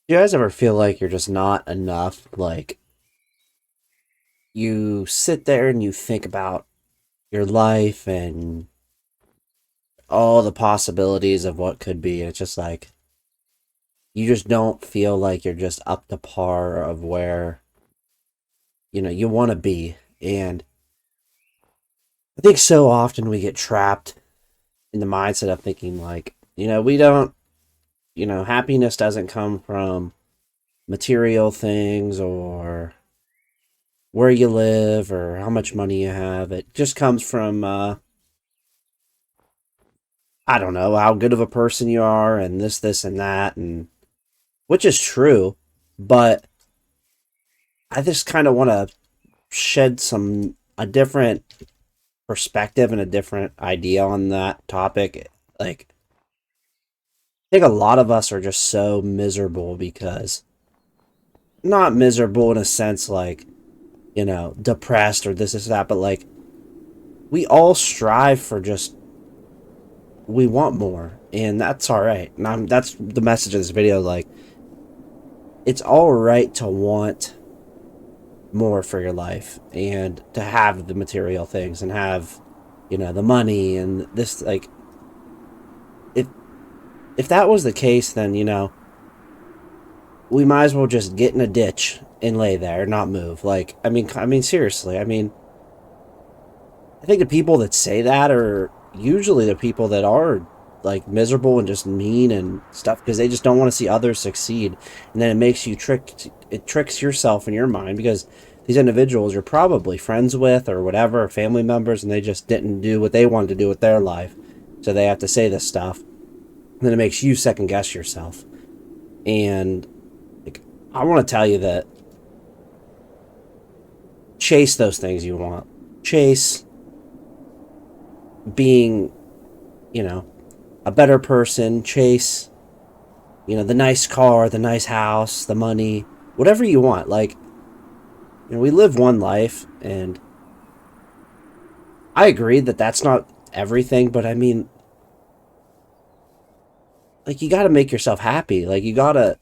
Do you guys ever feel like you're just not enough? Like you sit there and you think about your life and all the possibilities of what could be. And it's just like you just don't feel like you're just up to par of where, you want to be. And I think so often we get trapped in the mindset of thinking like, we don't, happiness doesn't come from material things or where you live or how much money you have. It just comes from I don't know how good of a person you are and this and that, and which is true, but I just kind of want to shed a different perspective and a different idea on that topic. Like I think a lot of us are just so miserable because not miserable in a sense like, depressed or this that, but like we all strive for just we want more, and that's all right. And that's the message of this video. Like, it's all right to want more for your life and to have the material things and have, the money and this. Like, if if that was the case, then we might as well just get in a ditch and lay there, and not move. Like, I mean, seriously. I mean, I think the people that say that are usually the people that are like miserable and just mean and stuff because they just don't want to see others succeed, and then it tricks yourself in your mind because these individuals you're probably friends with or whatever, or family members, and they just didn't do what they wanted to do with their life, so they have to say this stuff, and then it makes you second guess yourself. And like, I want to tell you that chase those things you want. Chase being, you know, a better person. Chase, the nice car, the nice house, the money, whatever you want. Like, we live one life, and I agree that that's not everything, but I mean, like, you got to make yourself happy. Like, you got to,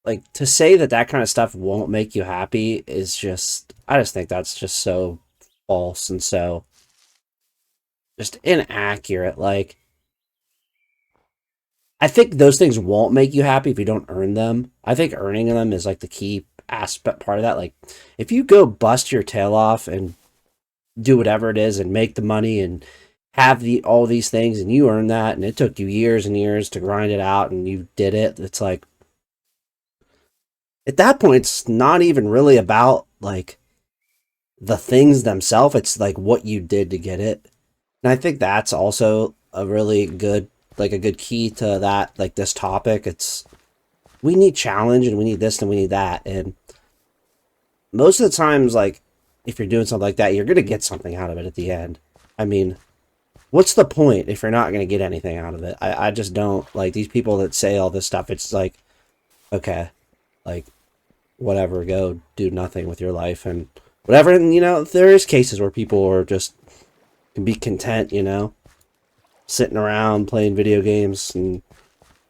like, to say that that kind of stuff won't make you happy is just, I just think that's just so false and so just inaccurate. Like, I think those things won't make you happy if you don't earn them. I think earning them is like the key aspect part of that. Like, if you go bust your tail off and do whatever it is and make the money and have all these things and you earn that and it took you years and years to grind it out and you did it, it's like at that point it's not even really about like the things themselves. It's like what you did to get it. And I think that's also a really good, like a good key to that, like this topic. It's we need challenge and we need this and we need that. And most of the times, like if you're doing something like that, you're gonna get something out of it at the end. I mean, what's the point if you're not gonna get anything out of it? I just don't like these people that say all this stuff. It's like, okay, like whatever, go do nothing with your life and whatever. And there is cases where people are just can be content, sitting around playing video games and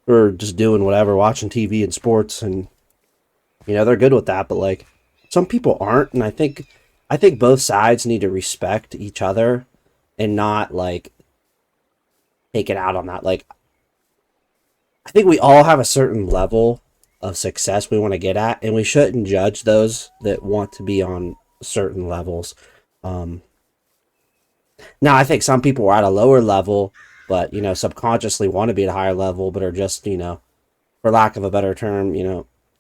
or just doing whatever, watching TV and sports, and they're good with that. But like some people aren't, and I think both sides need to respect each other and not like take it out on that. Like I think we all have a certain level of success we want to get at, and we shouldn't judge those that want to be on certain levels. Um, Now, I think some people are at a lower level, but subconsciously want to be at a higher level, but are just for lack of a better term,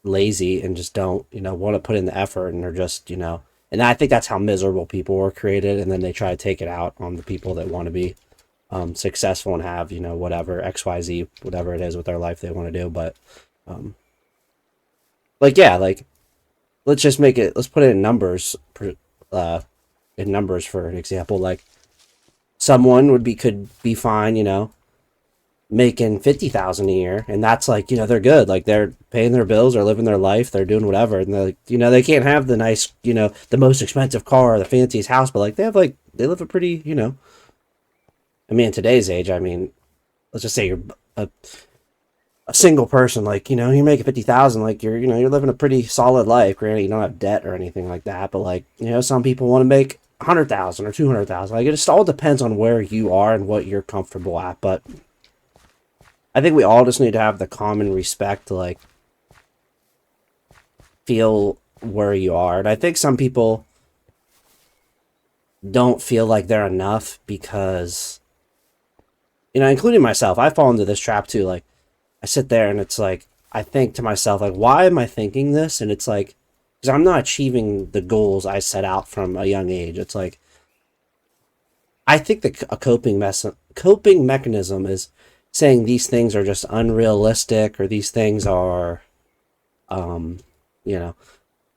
lazy and just don't want to put in the effort, and they're just And I think that's how miserable people were created, and then they try to take it out on the people that want to be successful and have whatever XYZ whatever it is with their life they want to do. But um, like yeah, like let's just make it. Let's put it in numbers. Uh, in numbers for an example, like someone could be fine, making 50,000 a year, and that's like they're good, like they're paying their bills, they're living their life, they're doing whatever, and they're like, they can't have the nice, the most expensive car or the fanciest house, but like they live a pretty, I mean, in today's age, I mean, let's just say you're a single person, like, you make 50,000, like you're living a pretty solid life. Granted, you don't have debt or anything like that, but like, some people want to make 100,000 or 200,000. Like, it just all depends on where you are and what you're comfortable at. But I think we all just need to have the common respect to like feel where you are. And I think some people don't feel like they're enough because, including myself, I fall into this trap too. Like, I sit there and it's like, I think to myself, like, why am I thinking this? And it's like, because I'm not achieving the goals I set out from a young age. It's like, I think a coping mechanism is saying these things are just unrealistic, or these things are, um, you know,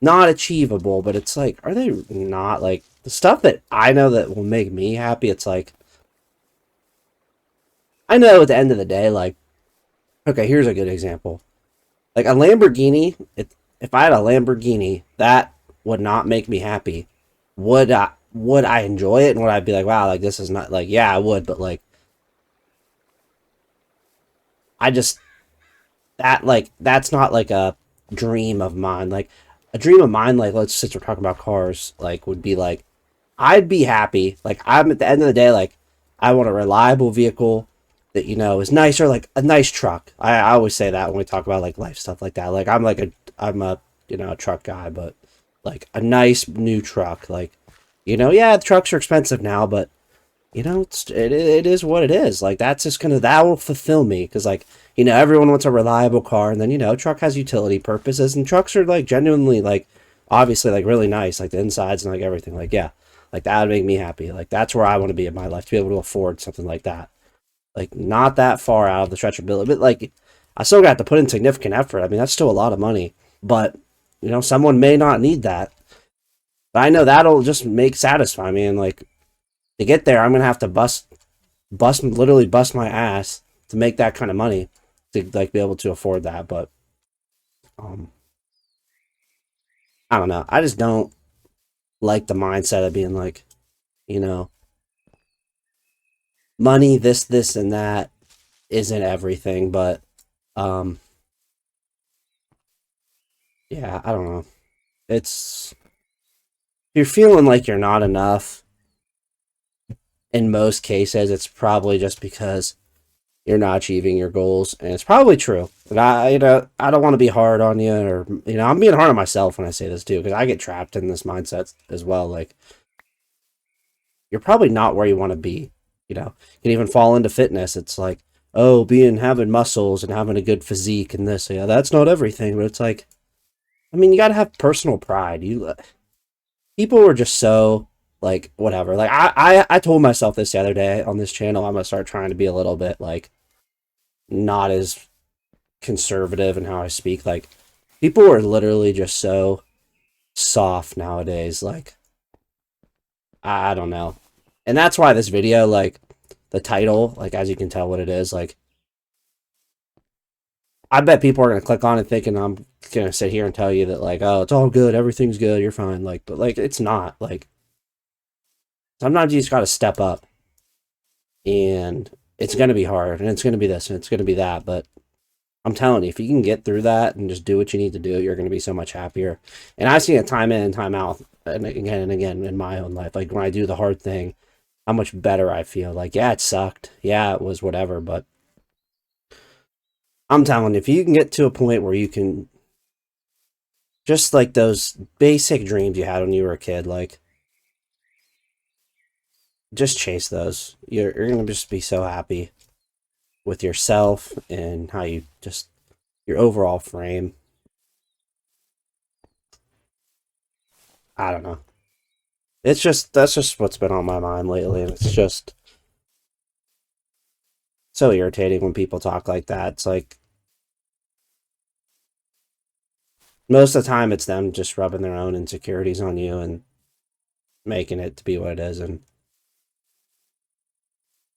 not achievable. But it's like, are they not? Like, the stuff that I know that will make me happy, it's like, I know at the end of the day, like, okay, here's a good example. Like a Lamborghini, if I had a Lamborghini, that would not make me happy. Would I enjoy it, and would I be like, wow, like this is not like, yeah, I would, but like, I just, that's not like a dream of mine. Like, a dream of mine, like, let's, since we're talking about cars, like, would be like, I'd be happy. Like, I'm at the end of the day, like, I want a reliable vehicle that, is nicer, like a nice truck. I always say that when we talk about like life stuff like that. Like, I'm a a truck guy, but like a nice new truck. Like, yeah, the trucks are expensive now, but it is what it is. Like, that's just that will fulfill me, because like, everyone wants a reliable car, and then truck has utility purposes, and trucks are like genuinely like, obviously, like really nice, like the insides and like everything. Like, yeah, like that would make me happy. Like, that's where I want to be in my life, to be able to afford something like that. Like, not that far out of the stretchability, but like, I still got to put in significant effort. I mean, that's still a lot of money, but someone may not need that. But I know that'll just satisfy me, and like, to get there, I'm gonna have to literally bust my ass to make that kind of money to like be able to afford that. But um, I don't know. I just don't like the mindset of being like, you know, money, this, and that isn't everything. But um, yeah, I don't know. It's, if you're feeling like you're not enough, in most cases, it's probably just because you're not achieving your goals, and it's probably true. And I don't want to be hard on you, or I'm being hard on myself when I say this too, because I get trapped in this mindset as well. Like, you're probably not where you want to be. You can even fall into fitness. It's like, oh, having muscles and having a good physique and this, yeah, that's not everything. But it's like, I mean, you got to have personal pride. People were just so like whatever. Like, I told myself this the other day on this channel. I'm gonna start trying to be a little bit like not as conservative in how I speak. Like, people are literally just so soft nowadays. Like, I don't know. And that's why this video, like, the title, like, as you can tell what it is, like, I bet people are going to click on it thinking I'm going to sit here and tell you that, like, oh, it's all good, everything's good, you're fine. Like, but, like, it's not. Like, sometimes you just got to step up, and it's going to be hard, and it's going to be this, and it's going to be that. But I'm telling you, if you can get through that and just do what you need to do, you're going to be so much happier. And I've seen it time in and time out, and again in my own life. Like, when I do the hard thing, how much better I feel. Like, yeah, it sucked. Yeah, it was whatever. But I'm telling you, if you can get to a point where you can just like those basic dreams you had when you were a kid, like, just chase those. You're going to just be so happy with yourself and how you just, your overall frame. I don't know. That's just what's been on my mind lately, and it's just so irritating when people talk like that. It's like, most of the time it's them just rubbing their own insecurities on you and making it to be what it is. And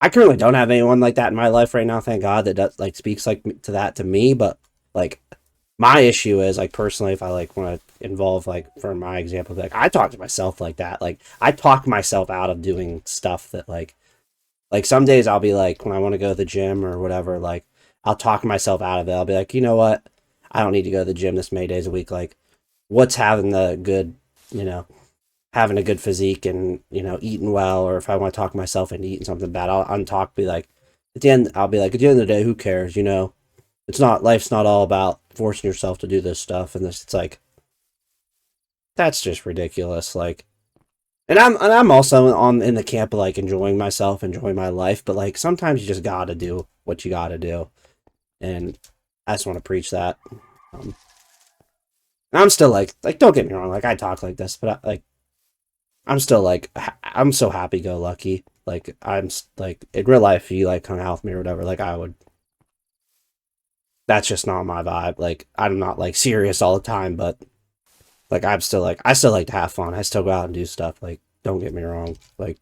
I currently don't have anyone like that in my life right now, thank God, that does, like, speaks like to that to me. But like, my issue is, like, personally, if I like want to involve, like, for my example, like, I talk to myself like that. Like, I talk myself out of doing stuff that like some days I'll be like, when I want to go to the gym or whatever, like, I'll talk myself out of it. I'll be like, you know what? I don't need to go to the gym this many days a week. Like, what's having the good, you know, having a good physique and, you know, eating well, or if I want to talk myself into eating something bad, I'll untalk, be like, at the end, I'll be like, at the end of the day, who cares? You know, it's not, life's not all about forcing yourself to do this stuff. And this, it's like, that's just ridiculous. Like, and I'm also on in the camp of like enjoying myself, enjoying my life, but like sometimes you just gotta do what you gotta do. And I just want to preach that. Um, I'm still like, don't get me wrong, like I talk like this, but I'm still like, I'm so happy go lucky. Like like in real life, if you like hung out with me or whatever, like I would. That's just not my vibe. Like I'm not like serious all the time, but like I'm still like I still like to have fun. I still go out and do stuff. Like don't get me wrong. Like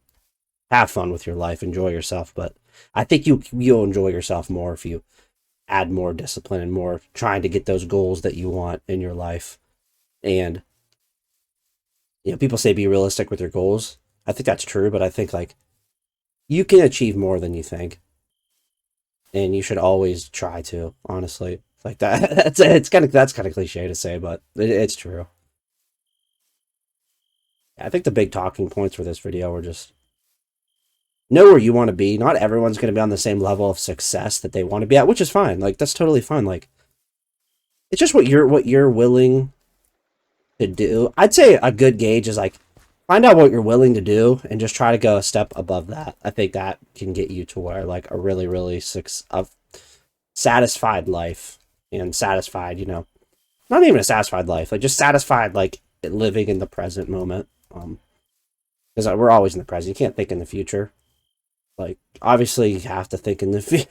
have fun with your life, enjoy yourself. But I think you'll enjoy yourself more if you add more discipline and more trying to get those goals that you want in your life. And you know, people say be realistic with your goals. I think that's true, but I think like you can achieve more than you think, and you should always try to. Honestly, like that. That's kind of cliche to say, but it's true. I think the big talking points for this video were just know where you want to be. Not everyone's going to be on the same level of success that they want to be at, which is fine. Like that's totally fine. Like it's just what you're willing to do. I'd say a good gauge is like find out what you're willing to do and just try to go a step above that. I think that can get you to where like a really satisfied life and satisfied, you know, not even a satisfied life, like just satisfied like living in the present moment. Because we're always in the present. You can't think in the future. Like obviously you have to think in the future.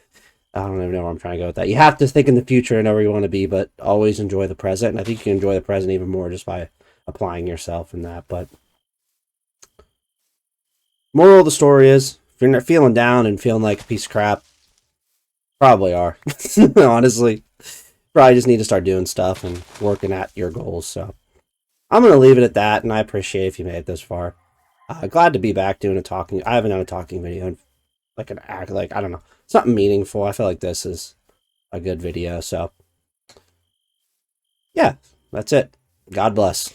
I don't even know where I'm trying to go with that. You have to think in the future and know where you want to be, but always enjoy the present. And I think you can enjoy the present even more just by applying yourself in that. But moral of the story is, if you're not feeling down and feeling like a piece of crap, probably are. Honestly, probably just need to start doing stuff and working at your goals. So I'm gonna leave it at that, and I appreciate if you made it this far. Glad to be back doing a talking. I haven't done a talking video in like an act, like I don't know, something meaningful. I feel like this is a good video. So yeah, that's it. God bless.